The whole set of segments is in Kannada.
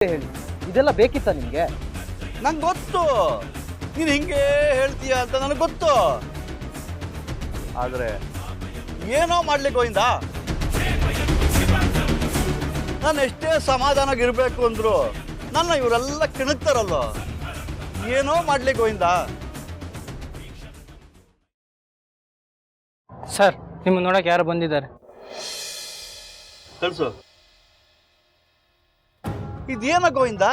ಹೇಳಿ, ಇದೆಲ್ಲ ಬೇಕಿತ್ತ ನಿಮ್ಗೆ? ನಂಗೆ ಗೊತ್ತು ನೀನು ಹಿಂಗೆ ಹೇಳ್ತೀಯ ಅಂತ ನನಗೆ ಗೊತ್ತು. ಆದರೆ ಏನೋ ಮಾಡ್ಲಿಕ್ಕೆ ಹೋಯಿಂದ ನಾನು ಎಷ್ಟೇ ಸಮಾಧಾನವಾಗಿರ್ಬೇಕು ಅಂದ್ರು ನನ್ನ ಇವರೆಲ್ಲ ಕಿಣಕ್ತಾರಲ್ಲೋ. ಏನೋ ಮಾಡ್ಲಿಕ್ಕೆ ಹೋಯಿಂದ. ಸರ್, ನಿಮ್ಮ ನೋಡಕ್ಕೆ ಯಾರು ಬಂದಿದ್ದಾರೆ? ಕಳ್ಸು. ಇದೇನ ಗೋವಿಂದ?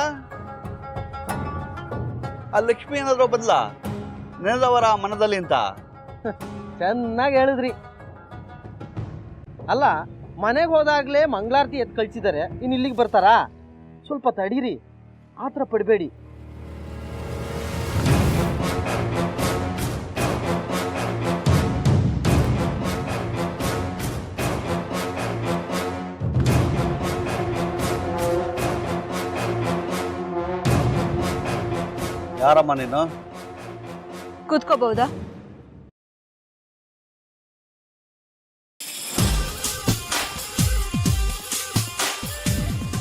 ಆ ಲಕ್ಷ್ಮಿ ಏನಾದ್ರು ಬದಲ ನೆನೆದವರ ಮನದಲ್ಲಿ ಅಂತ ಚೆನ್ನಾಗಿ ಹೇಳಿದ್ರಿ. ಅಲ್ಲ, ಮನೆಗೆ ಹೋದಾಗ್ಲೇ ಮಂಗಳಾರತಿ ಎದ್ದು ಕಳ್ಸಿದ್ದಾರೆ, ಇನ್ನು ಇಲ್ಲಿಗೆ ಬರ್ತಾರಾ? ಸ್ವಲ್ಪ ತಡೀರಿ, ಆತರ ಪಡಬೇಡಿ. ಯಾರಮ್ಮ ನೀನು? ಕೂತ್ಕೋಬಹುದಾ?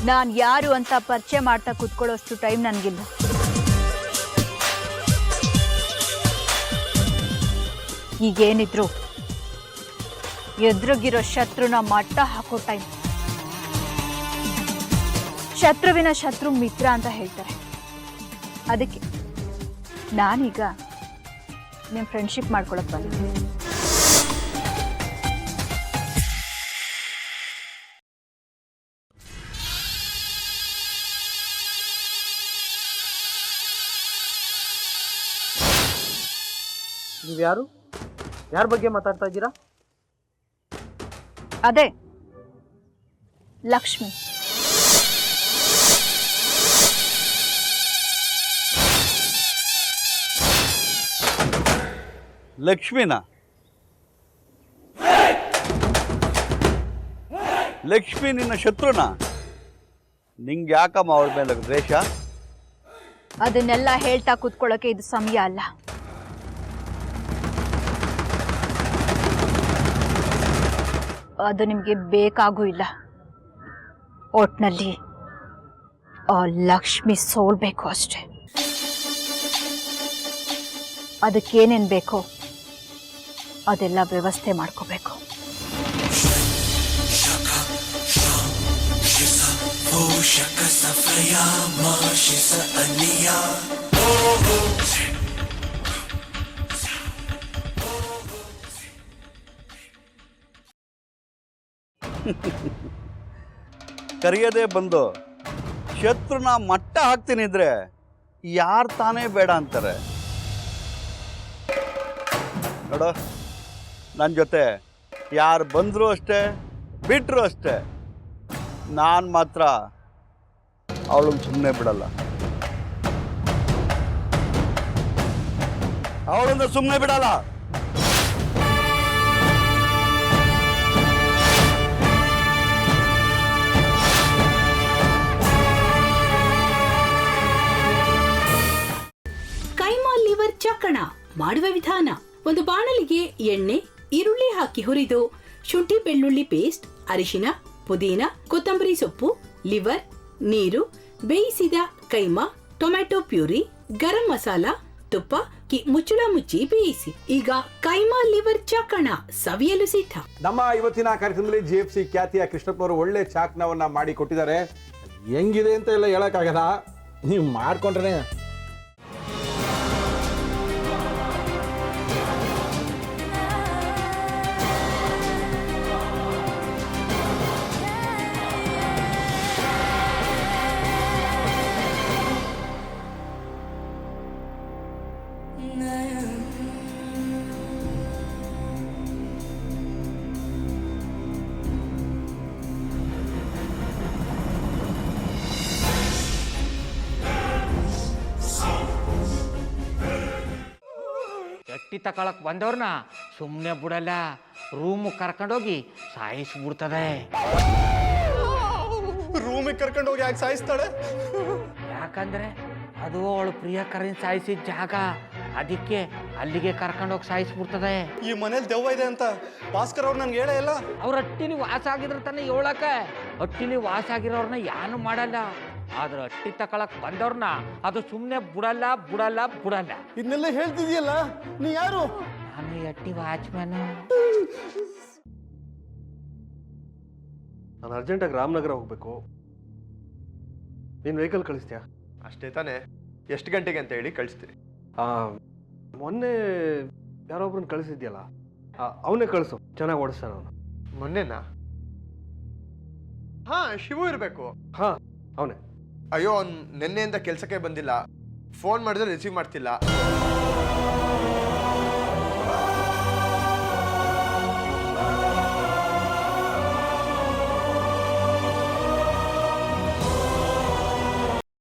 ನಾನ್ ಯಾರು ಅಂತ ಪರಿಚಯ ಮಾಡ್ತಾ ಕೂತ್ಕೊಳ್ಳೋಷ್ಟು ಟೈಮ್ ನನ್ಗಿಲ್ಲ. ಈಗೇನಿದ್ರು ಎದುರುಗಿರೋ ಶತ್ರುನ ಮಟ್ಟ ಹಾಕೋ ಟೈಮ್. ಶತ್ರುವಿನ ಶತ್ರು ಮಿತ್ರ ಅಂತ ಹೇಳ್ತಾರೆ. ಅದಕ್ಕೆ ನಾನೀಗ ನಿಮ್ಮ ಫ್ರೆಂಡ್ಶಿಪ್ ಮಾಡ್ಕೊಳಕ್ ಬಂದಿದ್ದೀನಿ. ನೀವ್ಯಾರು? ಯಾರ ಬಗ್ಗೆ ಮಾತಾಡ್ತಾ ಇದ್ದೀರಾ? ಅದೇ ಲಕ್ಷ್ಮಿ. ಲಕ್ಷ್ಮಿನ? ಲಕ್ಷ್ಮಿ ನಿನ್ನ ಶತ್ರುನ? ನಿಂಗೆ ಯಾಕಮ್ಮ ಅವಳ ಮೇಲೆ ದ್ವೇಷ? ಅದನ್ನೆಲ್ಲ ಹೇಳ್ತಾ ಕೂತ್ಕೊಳ್ಳೋಕೆ ಇದು ಸಮಯ ಅಲ್ಲ. ಅದು ನಿಮಗೆ ಬೇಕಾಗೂ ಇಲ್ಲ. ಒಟ್ನಲ್ಲಿ ಆ ಲಕ್ಷ್ಮಿ ಸೋಲ್ಬೇಕು ಅಷ್ಟೆ. ಅದಕ್ಕೇನೇನು ಬೇಕೋ ಅದೆಲ್ಲ ವ್ಯವಸ್ಥೆ ಮಾಡ್ಕೋಬೇಕು. ಕರೆಯದೇ ಬಂದು ಶತ್ರುನ ಮಟ್ಟ ಹಾಕ್ತೀನಿ ಇದ್ರೆ ಯಾರು ತಾನೇ ಬೇಡ ಅಂತಾರೆ? ನೋಡು, ನನ್ನ ಜೊತೆ ಯಾರು ಬಂದರೂ ಅಷ್ಟೇ, ಬಿಟ್ಟರು ಅಷ್ಟೇ, ನಾನು ಮಾತ್ರ ಅವಳನ್ನು ಸುಮ್ಮನೆ ಬಿಡಲ್ಲ. ಅವಳನ್ನು ಸುಮ್ಮನೆ ಬಿಡಲ್ಲ. ಕೈಮಾ ಲಿವರ್ ಚಕ್ಕಣ ಮಾಡುವ ವಿಧಾನ: ಒಂದು ಬಾಣಲಿಗೆ ಎಣ್ಣೆ, ಈರುಳ್ಳಿ ಹಾಕಿ ಹುರಿದು ಶುಂಠಿ ಬೆಳ್ಳುಳ್ಳಿ ಪೇಸ್ಟ್, ಅರಿಶಿನ, ಪುದೀನ, ಕೊತ್ತಂಬರಿ ಸೊಪ್ಪು, ಲಿವರ್, ನೀರು, ಬೇಯಿಸಿದ ಕೈಮಾ, ಟೊಮ್ಯಾಟೊ ಪ್ಯೂರಿ, ಗರಂ ಮಸಾಲ, ತುಪ್ಪ ಮುಚ್ಚಳ ಮುಚ್ಚಿ ಬೇಯಿಸಿ. ಈಗ ಕೈಮಾ ಲಿವರ್ ಚಾಕಣ ಸವಿಯಲು ಸಿದ್ಧ. ನಮ್ಮ ಇವತ್ತಿನ ಕಾರ್ಯಕ್ರಮದಲ್ಲಿ GFC ಖ್ಯಾತಿಯ ಕೃಷ್ಣಪ್ಪನವರು ಒಳ್ಳೆ ಚಾಕ್ನವನ್ನ ಮಾಡಿ ಕೊಟ್ಟಿದ್ದಾರೆ. ಹೆಂಗಿದೆ ಅಂತ ಎಲ್ಲ ಹೇಳಕ್ಕಾಗಲ್ಲ, ನೀವು ಮಾಡ್ಕೊಂಡ್ರೆ. ಗಟ್ಟಿ ತಕೊಳಕ್ ಬಂದವ್ರನ್ನ ಸುಮ್ಮನೆ ಬಿಡಲ್ಲ, ರೂಮ್ ಕರ್ಕೊಂಡೋಗಿ ಸಾಯಿಸ್ಬಿಡ್ತದೆ. ರೂಮಿಗೆ ಕರ್ಕೊಂಡೋಗಿ ಯಾಕೆ ಸಾಯಿಸ್ತಾಳೆ? ಯಾಕಂದ್ರೆ ಅದು ಅವಳು ಪ್ರಿಯಕರನ್ ಸಾಯಿಸಿದ ಜಾಗ, ಅದಕ್ಕೆ ಅಲ್ಲಿಗೆ ಕರ್ಕೊಂಡೋಗಿ ಸಾಯಿಸ್ಬಿಡ್ತದೆ. ಈ ಮನೇಲಿ ದೆವ್ವ ಇದೆ ಅಂತ ಭಾಸ್ಕರ್ ಅವ್ರು ನನ್ಗೆ ಹೇಳೇ ಇಲ್ಲ. ಅವ್ರ ಹಟ್ಟಿಲಿ ವಾಸ ಆಗಿದ್ರೆ ತಾನೆ ಹೇಳಕ. ಹಟ್ಟಿಲಿ ವಾಸ ಆಗಿರೋರ್ನ ಯಾನು ಮಾಡಲ್ಲ, ಆದ್ರೆ ಅಟ್ಟಿ ತಕೊಳಕ್ ಬಂದವ್ರನ್ನ ಅದು ಸುಮ್ಮನೆ ಬಿಡಲ್ಲ ಬಿಡಲ್ಲ ಬಿಡಲ್ಲ. ಇದನ್ನೆಲ್ಲ ಹೇಳ್ತಿದ್ಯಲ್ಲ, ನೀ ಯಾರು? ನಾನು ಅಟ್ಟಿ ವಾಚ್ಮ್ಯಾನು. ನಾನು ಅರ್ಜೆಂಟಾಗಿ ರಾಮನಗರ ಹೋಗ್ಬೇಕು. ನೀನು ವೆಹಿಕಲ್ ಕಳಿಸ್ತೀಯಾ? ಅಷ್ಟೇ ತಾನೇ? ಎಷ್ಟು ಗಂಟೆಗೆ ಅಂತ ಹೇಳಿ ಕಳಿಸ್ತೀನಿ. ಮೊನ್ನೆ ಯಾರೊಬ್ರನ್ನ ಕಳಿಸಿದ್ಯಲ್ಲ, ಅವನೇ ಕಳಿಸು, ಚೆನ್ನಾಗಿ ಓಡಿಸ್ತಾನೆ ಅವನು. ಮೊನ್ನೆನಾ? ಹಾ, ಶಿವು ಇರಬೇಕು. ಹಾ, ಅವನೇ. ಅಯ್ಯೋ, ಅವ್ನು ನಿನ್ನೆಯಿಂದ ಕೆಲಸಕ್ಕೆ ಬಂದಿಲ್ಲ. ಫೋನ್ ಮಾಡಿದ್ರೆ ರಿಸೀವ್ ಮಾಡ್ತಿಲ್ಲ.